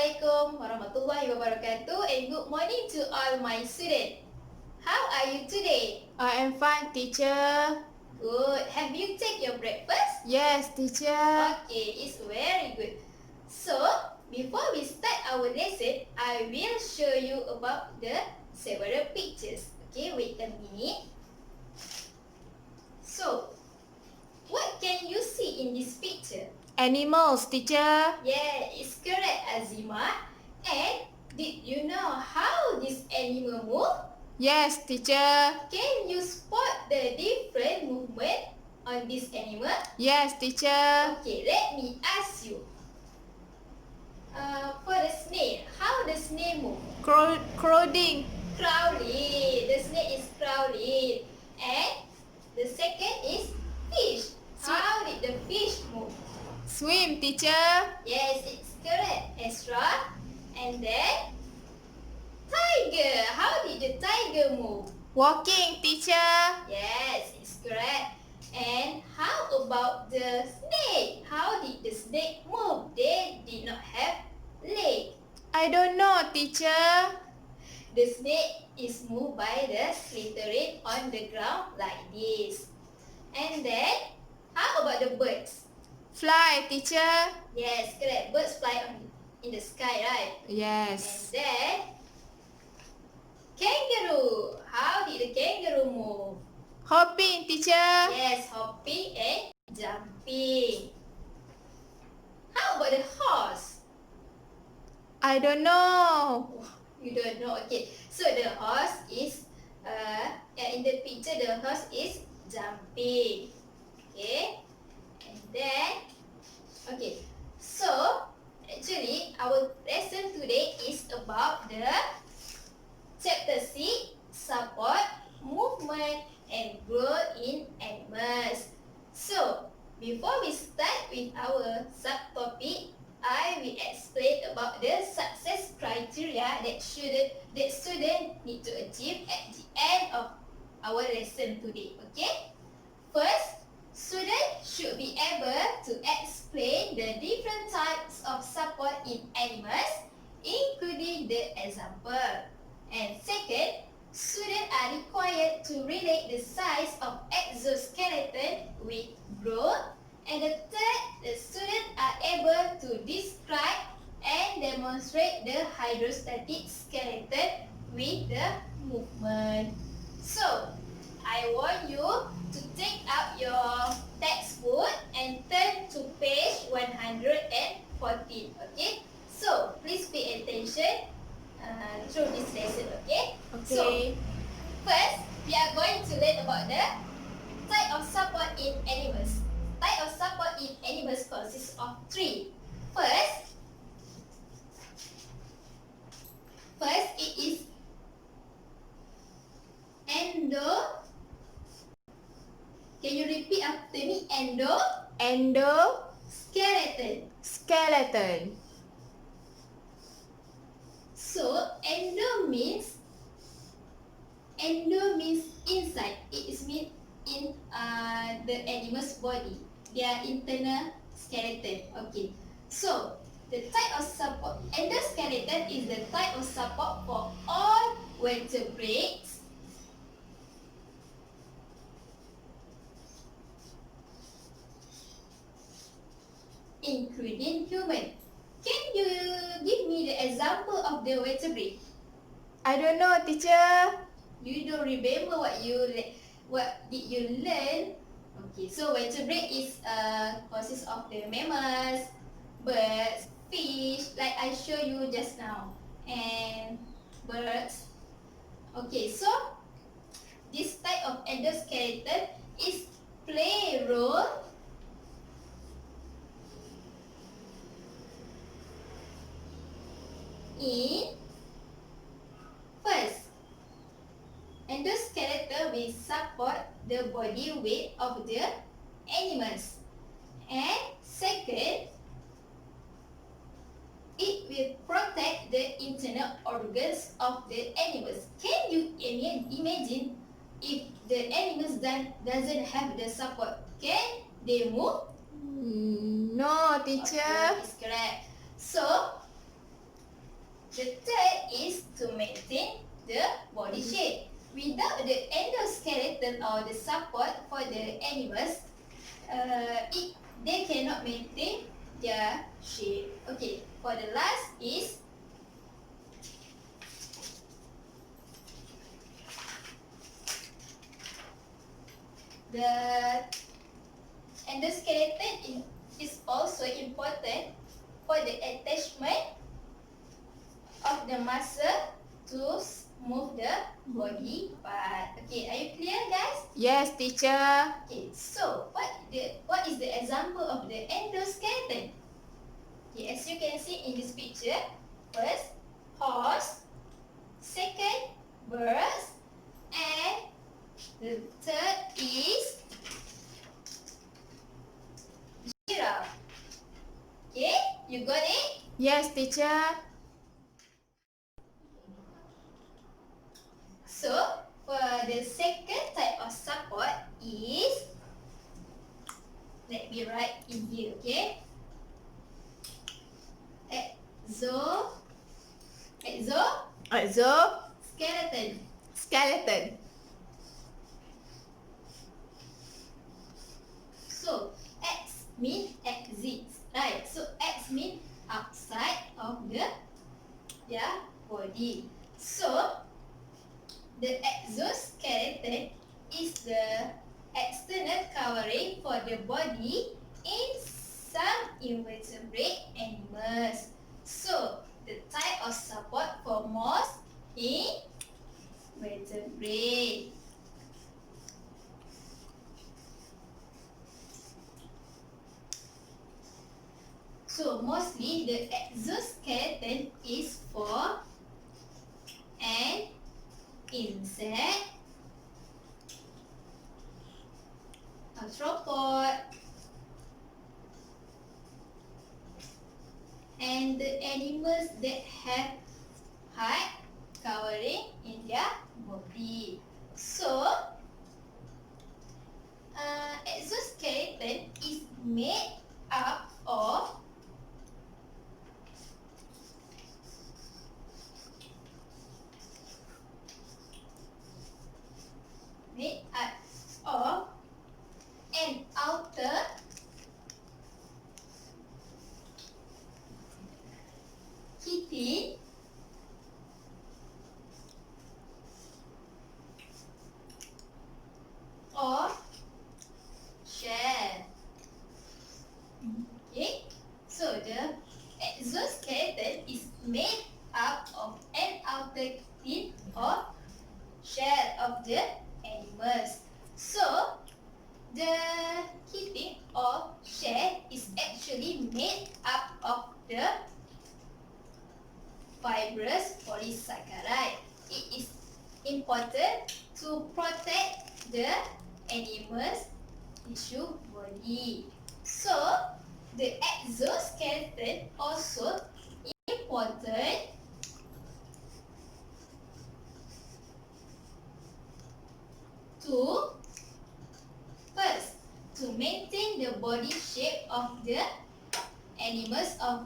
Assalamualaikum warahmatullahi wabarakatuh and good morning to all my students. How are you today? I am fine, teacher. Good. Have you taken your breakfast? Yes, teacher. Okay, it's very good. So, before we start our lesson, I will show you about the several pictures. Okay, wait a minute. So, what can you see in this picture? Animals, teacher. Yeah, it's correct, Azima. And did you know how this animal move? Yes, teacher. Can you spot the different movement on this animal? Yes, teacher. Okay, let me ask you. For the snake, how the snake move? Crowding. Crawling. The snake is crawling. And the second is fish. How did the fish move? Swim, teacher. Yes, it's correct, Ezra. And then tiger. How did the tiger move? Walking, teacher. Yes, it's correct. And how about the snake? How did the snake move? They did not have leg. I don't know, teacher. The snake is moved by the slithering on the ground like this. And then, how about the birds? Fly, teacher. Yes, correct. Birds fly in the sky, right? Yes. And then, kangaroo. How did the kangaroo move? Hopping, teacher. Yes, hopping and jumping. How about the horse? I don't know. You don't know. Okay, so the horse is in the picture the horse is jumping. Okay, and then okay. So actually our lesson today is about the chapter 6, support, movement and growth in animals. So before we start with our subtopic, I will explain about the success criteria that students need to achieve at the end of our lesson today. Okay? First, students should be able to explain the different types of support in animals, including the example. And second, students are required to relate the size of exoskeleton with growth. And the third, the students are able to describe and demonstrate the hydrostatic skeleton with the movement. So, I want you to take out your textbook and turn to page 114. Okay? So, please pay attention through this lesson. Okay? So, Okay. first, we are going to learn about the type of support in animals. Type of support in animals consists of three. First, it is endo. Can you repeat after me? Skeleton. Skeleton. So endo means inside. It is mean in the animal's body, their internal skeleton. Okay. So the type of support, endoskeleton is the type of support for all vertebrates including human. Can you give me the example of the vertebrate? I don't know, teacher. You don't remember what did you learn? Okay, so vertebrate is consists of the mammals, birds, fish, like I show you just now, and birds. Okay, so this type of endoskeleton is play role in first, endoskeleton will support the body weight of the animals. And second, it will protect the internal organs of the animals. Can you imagine if the animals doesn't have the support? Can they move? No, teacher. Okay, it's correct. So, The third is to maintain the body shape. Without the endoskeleton or the support for the animals, they cannot maintain their shape. Okay, for the last is the endoskeleton is also important for the attachment of the muscle to move the body part. Okay, are you clear, guys? Yes, teacher. Okay, so what is the example of the endoskeleton? Okay, as you can see in this picture, first horse, second birds, and the third is giraffe. Okay, you got it? Yes, teacher. So, for the second type of support is, let me write in here, okay? Exoskeleton. Skeleton. So, X means exits, right? So, X means outside of their body. So, the exoskeleton is the external covering for the body in some invertebrate animals. So, the type of support for most invertebrate. So, mostly the exoskeleton is for an insect, arthropod, and the animals that have hard covering in their body. So, exoskeleton is made up of an outer chitin or shell. Okay, so the exoskeleton is made up of an outer chitin or shell of the animals. So, the chitin or shell is actually made up of the fibrous polysaccharide. It is important to protect the animal's tissue body. So, the exoskeleton also important to first to maintain the body shape of the animals or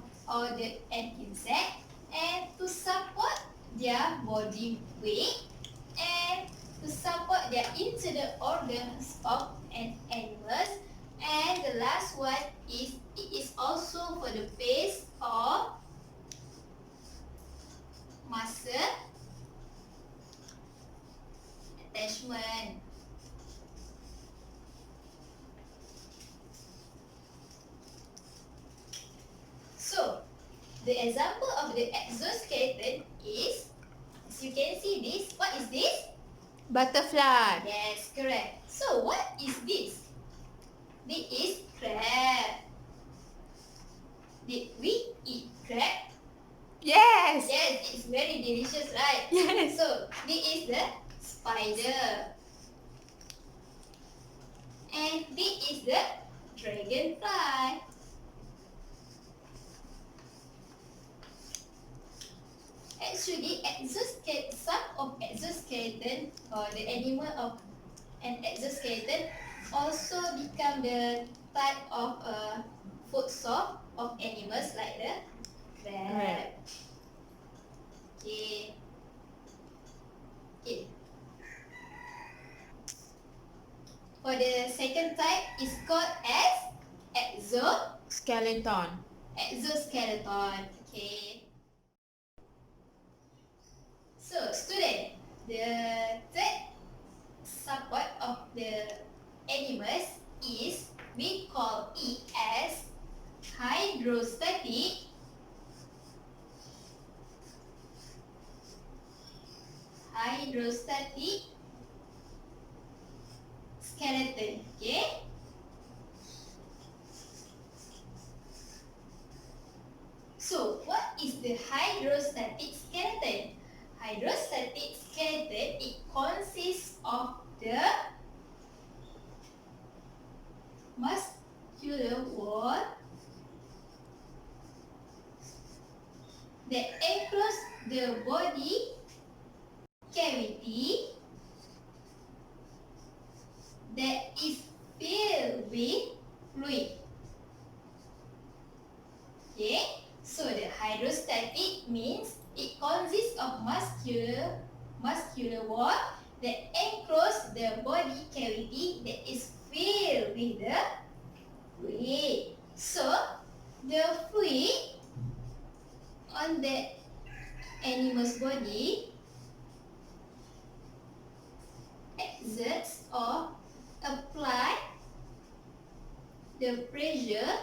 an insect, and to support their body weight, and to support their internal organs of an animals, and the last one is it is also for the base of muscle attachment. So, the example of the exoskeleton is, as you can see this, what is this? Butterfly. Yes, correct. So, what is this? This is crab. Did we eat crab? Yes. Yes, it's very delicious, right? Yes. So, this is the spider. And this is the dragonfly. Actually, some of exoskeleton or the animal of an exoskeleton also become the type of food source of animals like the crab. Skeleton. Exoskeleton. Okay. So, student, the third support of the animals is, we call it as hydrostatic skeleton. Okay. So, what is the hydrostatic skeleton? Hydrostatic skeleton, it consists of the muscular wall that enclose the body cavity that is filled with fluid. Okay, so the hydrostatic means it consists of muscular wall that enclose the body cavity that is filled with the fluid. So the fluid on the animal's body exerts or apply the pressure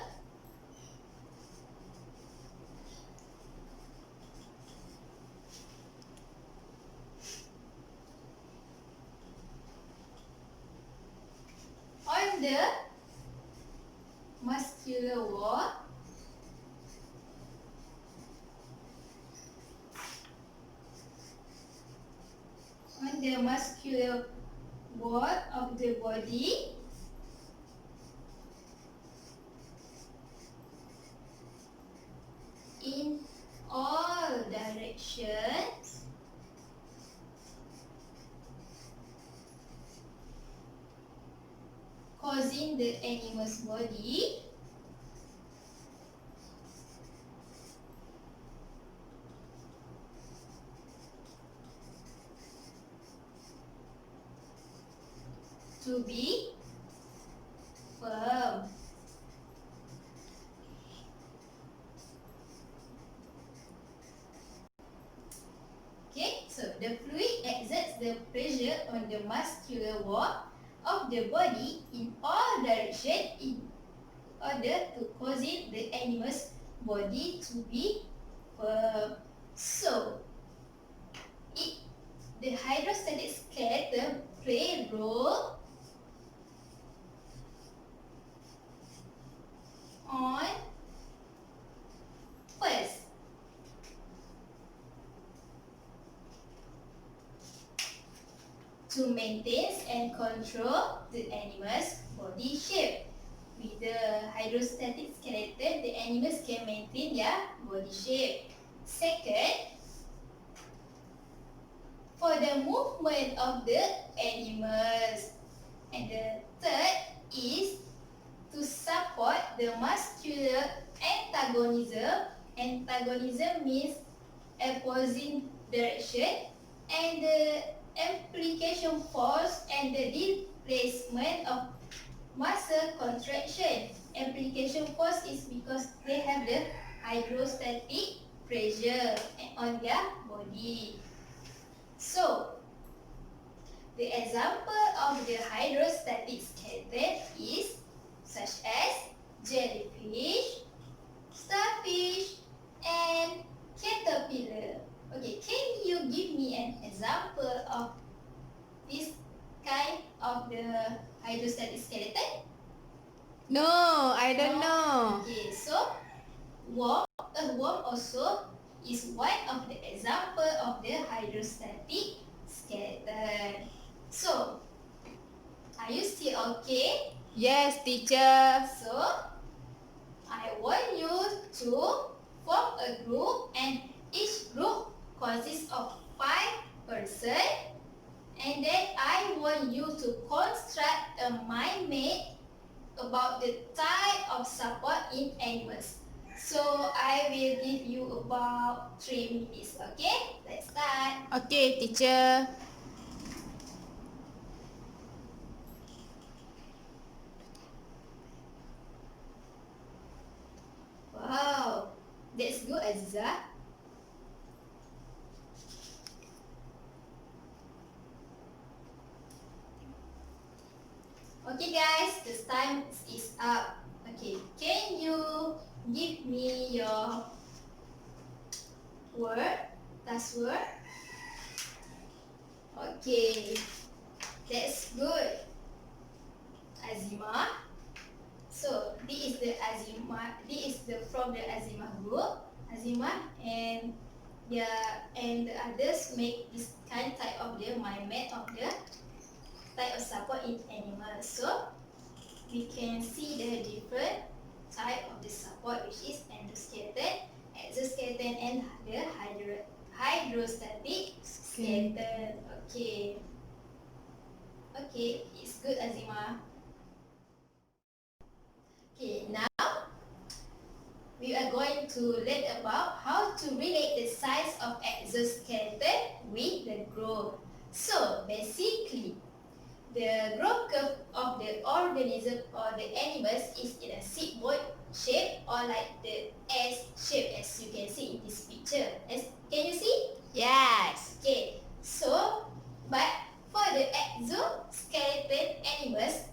on the muscular wall of the body in all directions causing the animal's body to be firm. Okay, so the fluid exerts the pressure on the muscular wall of the body in all directions in order to cause the animal's body to be firm. So, the hydrostatic skeleton play a role on, first, to maintain and control the animal's body shape. With the hydrostatic skeleton, the animals can maintain their body shape. Second, for the movement of the animals. And the third is to support the muscular antagonism. Antagonism means opposing direction, and the implication force and the displacement of muscle contraction. Implication force is because they have the hydrostatic pressure on their body. So, the example of the hydrostatic skeleton is such as jellyfish, starfish, and caterpillar. Okay, can you give me an example of this kind of the hydrostatic skeleton? No, I don't know. Okay, so a worm also is one of the example of the hydrostatic skeleton. So, are you still okay? Yes, teacher. So, I want you to form a group, and each group consists of 5 persons, and then I want you to construct a mind map about the type of support in animals. So, I will give you about 3 minutes, okay? Let's start. Okay, teacher. go, Aziza. Okay guys, this time is up. Okay, can you give me your word, task word? Okay, that's good, Azima. So this is the Azima. This is the from the Azima group, Azima, and and the others make this type of the my method of the type of support in animals. So we can see the different type of the support, which is endoskeleton, exoskeleton, and the hydrostatic skeleton. Okay. Okay, it's good, Azima. Okay, now we are going to learn about how to relate the size of exoskeleton with the growth. So basically, the growth curve of the organism or the animals is in a seed-board shape or like the S shape, as you can see in this picture. Can you see? Yes. Okay, so but for the exoskeleton animals,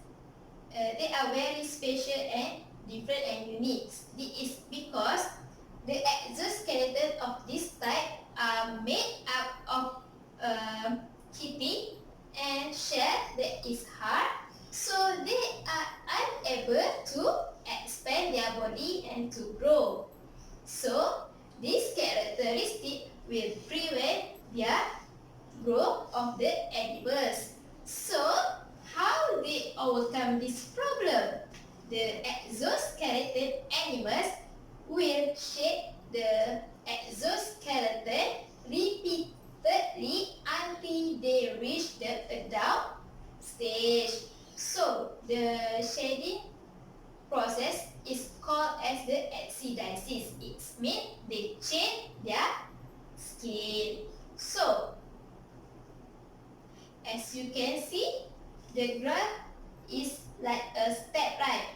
they are very special and different and unique. This is because the exoskeleton of this type are made up of kidney and shell that is hard, so they are unable to expand their body and to grow. So this characteristic will prevent their growth of the animals. So how they overcome this problem? The exoskeleton animals will shape the exoskeleton repeatedly until they reach the adult stage. So the shading process is called as the exodysis. It means they change their skin. So as you can see, the graph is like a step, right?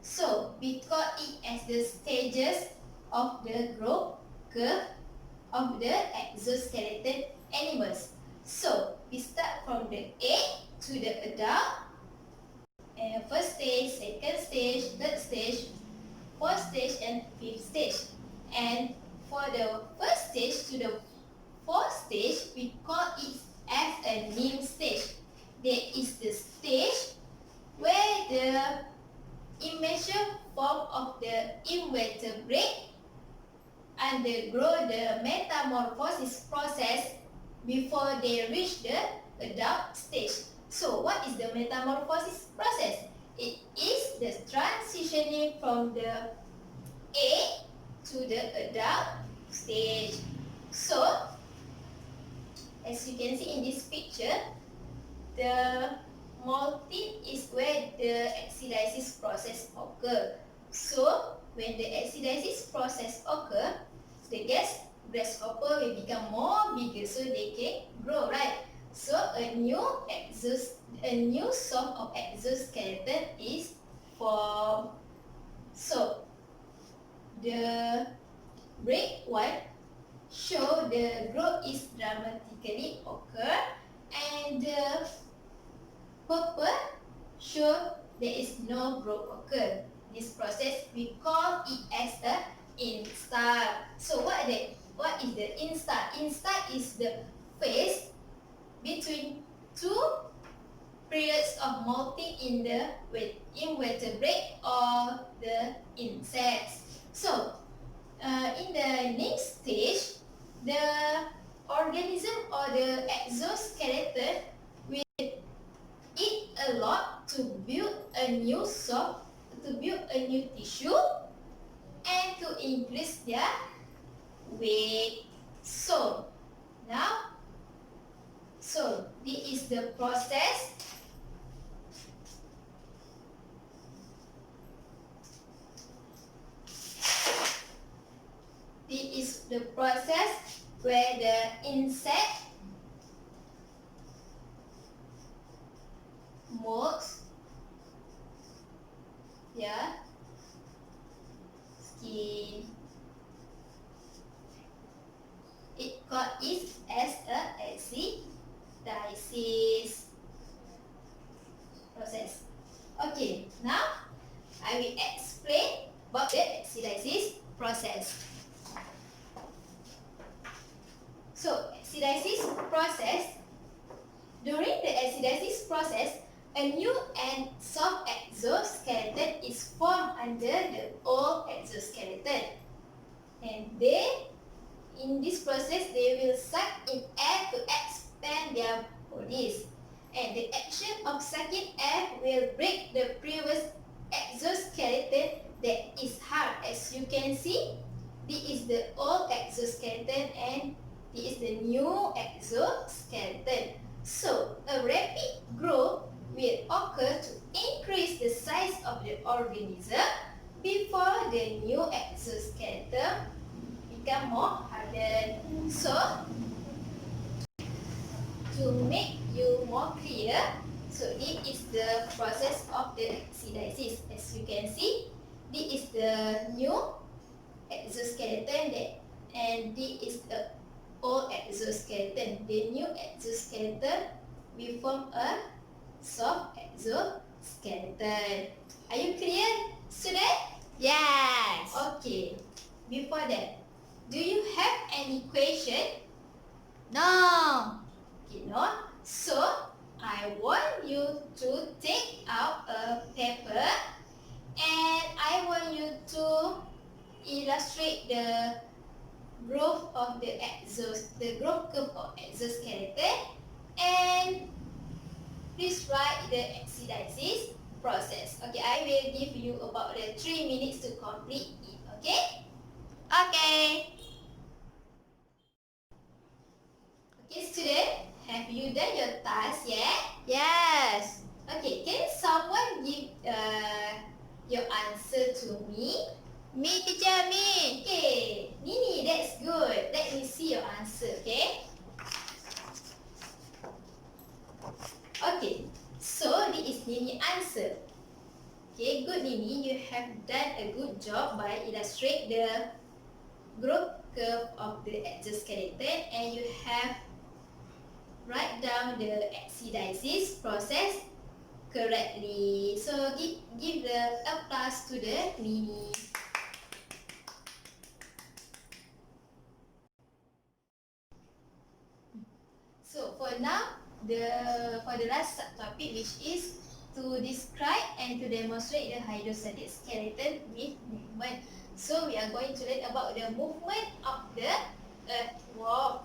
So we call it as the stages of the growth curve of the exoskeleton animals. So we start from the egg to the adult, and first stage, second stage, third stage, fourth stage, and fifth stage. And for the first stage to the fourth stage, we call it as a new stage. That is the stage where the immature form of the invertebrate undergo the metamorphosis process before they reach the adult stage. So what is the metamorphosis process? It is the transitioning from the egg to the adult stage. So as you can see in this picture, the molting is where the exodysis process occurs. So when the exodysis process occurs, the grasshopper will become more bigger, so they can grow, right? So a new sort of exoskeleton is formed. So the red one show the growth is dramatically occur, and the purple show there is no growth occur. This process we call it as a install. So what is the install? Install is the phase between two periods of molting in the invertebrate or the insects. So in the next stage, the organism or the exoskeleton will eat a lot to build a new tissue and to increase their weight. So now, this is the process. This is the process where the insect molds their skin. And in this process, they will suck in air to expand their bodies. And the action of sucking air will break the previous exoskeleton that is hard. As you can see, this is the old exoskeleton and this is the new exoskeleton. So, a rapid growth will occur to increase the size of the organism before the new exoskeleton become more hardened. So, to make you more clear, so this is the process of the oxidisis. As you can see, this is the new exoskeleton and this is the old exoskeleton. The new exoskeleton will form a soft exoskeleton. Are you clear, student? Yes. Okay. Before that, do you have any question? No. Okay, no? So, I want you to take out a paper and I want you to illustrate the growth of the growth curve of exoskeleton, and please write the oxidisis process. Okay, I will give you about 3 minutes to complete it. Okay? Okay. Okay, student, have you done your task yet? Yes. Okay, can someone give your answer to me? Me, teacher, me. Okay, Nini, that's good. Let me see your answer, okay? Okay, so this is Nini's answer. Okay, good Nini, you have done a good job by illustrate the growth curve of the exoskeleton and you have write down the oxidisis process correctly. So give the applause to the Nini. So for now, for the last subtopic, which is to describe and to demonstrate the hydrostatic skeleton with movement. So we are going to learn about the movement of the earthworm.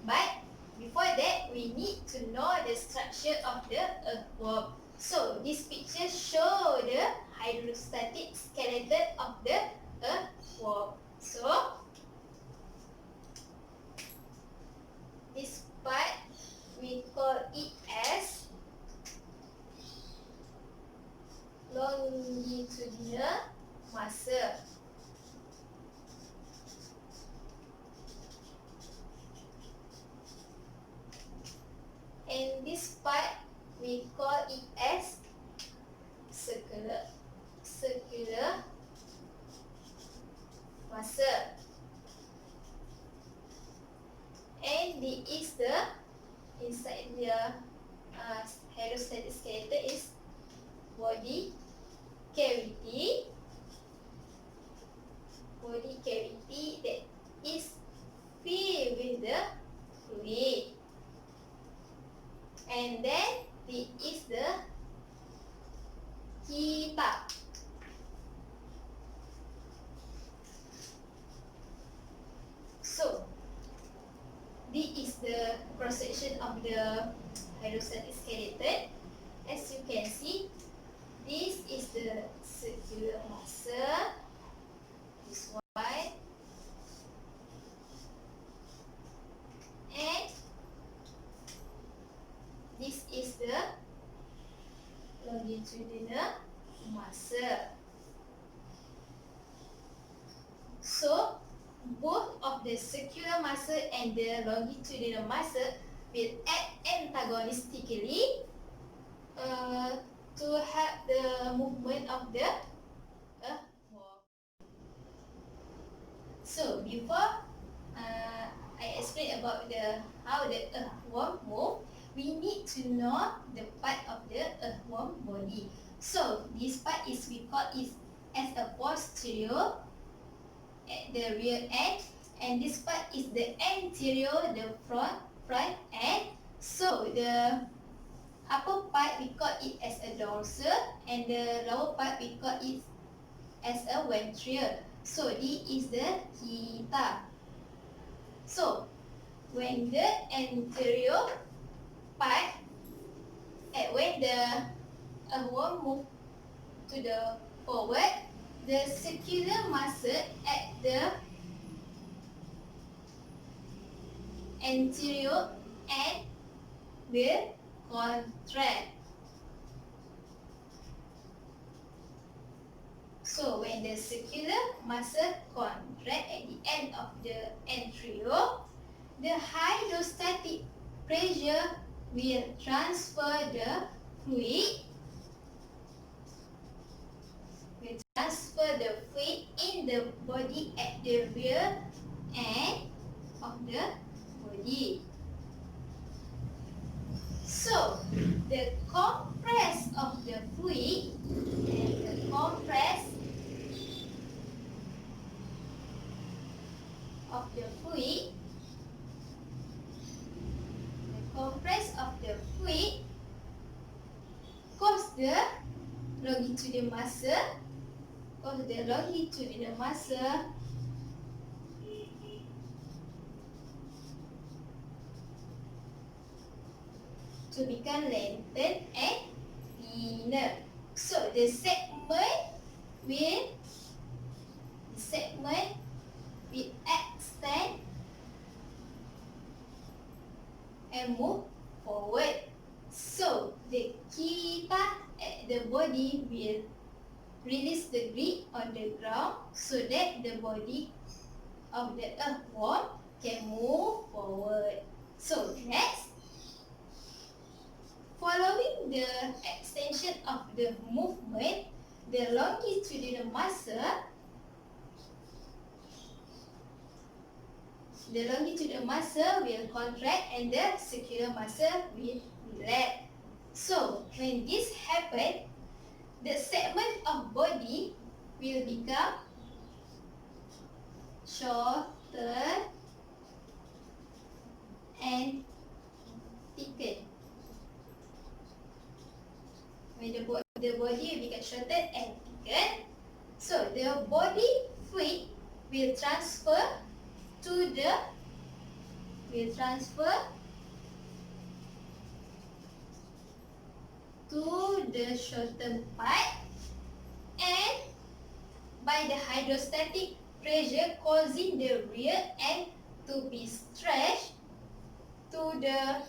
But before that, we need to know the structure of the earthworm. So this picture show the hydrostatic skeleton of the earthworm. So this part we call it as longitudinal muscle. And this part we call it as circular muscle. And this is the inside the hydrostatic skeleton is body cavity that is filled with the fluid. And then this is the key part. So this is the cross section of the hydrostatic skeleton. As you can see, this is the circular muscle, this one, and this is the longitudinal muscle. So both of the circular muscle and the longitudinal muscle will act antagonistically to help the movement of the earthworm. So before I explain about how the earthworm move, we need to know the part of the earthworm body. So this part is we call it as a posterior at the rear end, and this part is the anterior, the front end. So the upper part we call it as a dorsal and the lower part we call it as a ventral. So D is the kita. So when the anterior part, when the earthworm move to the forward, the circular muscle at the anterior end will contract. So when the circular muscle contract at the end of the anterior, the hydrostatic pressure will transfer the fluid in the body at the rear end of the body. So the compress of the fluid and the compress of the fluid cause the longitudinal muscle to become lengthened and thinner. So the segment will extend and move forward. So the kita at the body will release the grip on the ground so that the body of the earthworm can move forward. So next, following the extension of the movement, the longitudinal muscle will contract and the circular muscle will relax. So when this happens, the segment of body will become shorter and thicker. When the body will become shorter and thicker, so the body fluid will transfer to the shorter part, and by the hydrostatic pressure causing the rear end to be stretched to the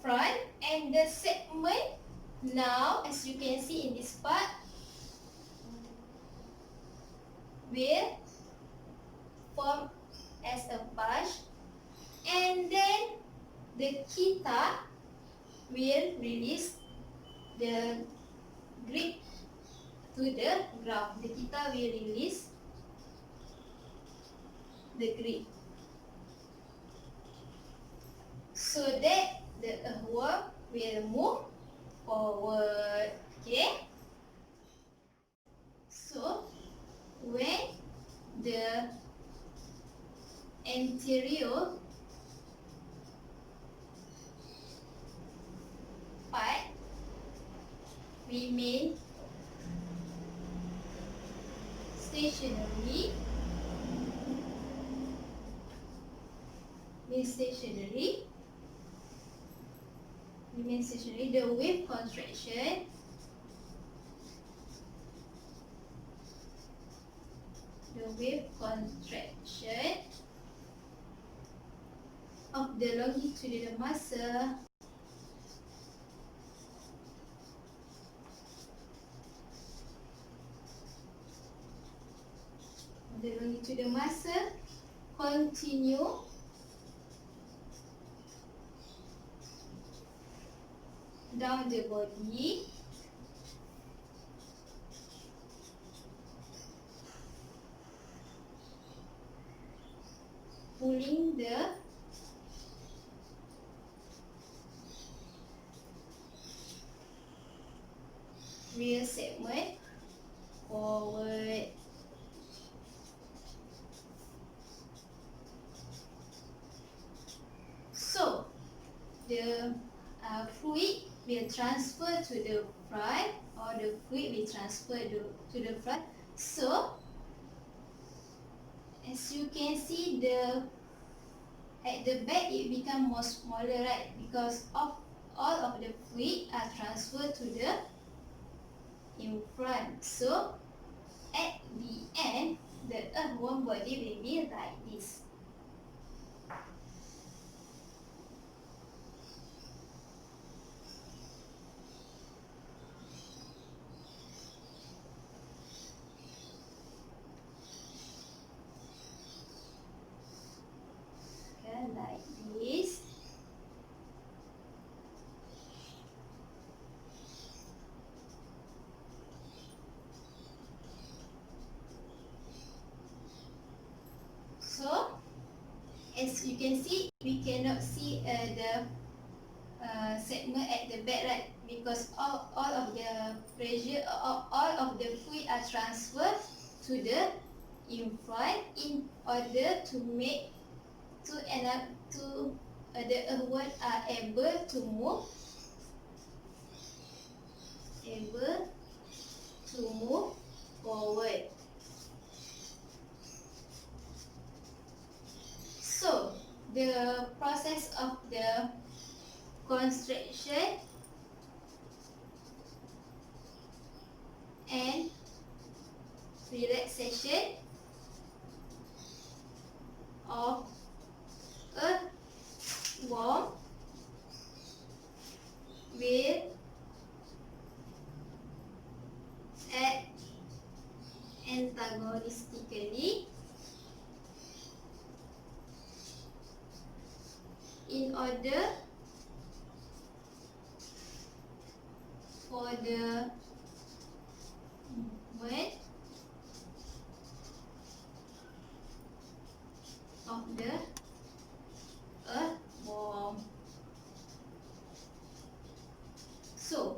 front, and the segment now, as you can see in this part, will form as a bunch, and then the kita will release the grip to the ground. The kita will release the grip so that the earthworm will move forward. Okay? So when the anterior part remain stationary, the wave contraction of the longitudinal muscle continue down the body pulling the rear segment forward. So the fluid will transfer to the front, or the fluid will transfer to the front So, as you can see, at the back it become more smaller, right? Because of all of the fluid are transferred to the in front. So, at the end, the earthworm body will be like this. Okay, like this. So, as you can see, we cannot see the segment at the back, right? Because all of the pressure, all of the fluid are transferred to the in front in order to make the earthworm are able to move forward. So the process of the construction and relaxation of earthworm will act antagonistically in order for the movement of the earthworm. So,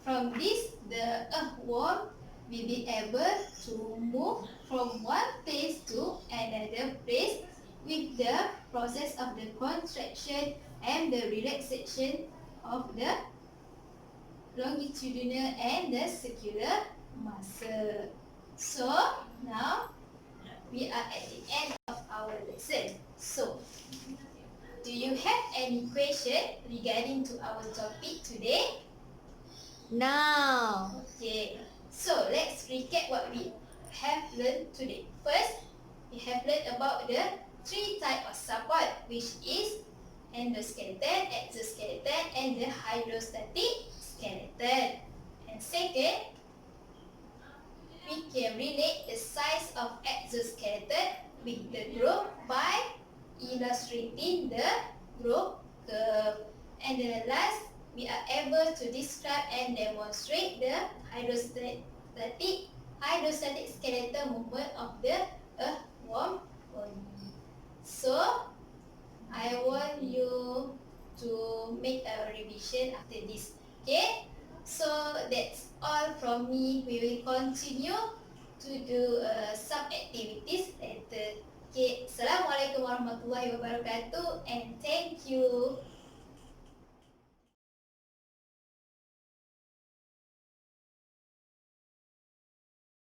from this, the earthworm will be able to move from one place to another place with the process of the contraction and the relaxation of the longitudinal and the circular muscle. So, now we are at the end of our lesson. So, do you have any question regarding to our topic today? No. Okay, so let's recap what we have learned today. First, we have learned about the three types of support, which is endoskeleton, exoskeleton, and the hydrostatic skeleton. And second, we can relate the size of exoskeleton with the group by illustrating the group curve. And the last, we are able to describe and demonstrate the hydrostatic skeletal movement of the earthworm body. So, I want you to make a revision after this. Okay? So, that's all from me. We will continue to do some activities later. Okay, Assalamualaikum warahmatullahi wabarakatuh and thank you.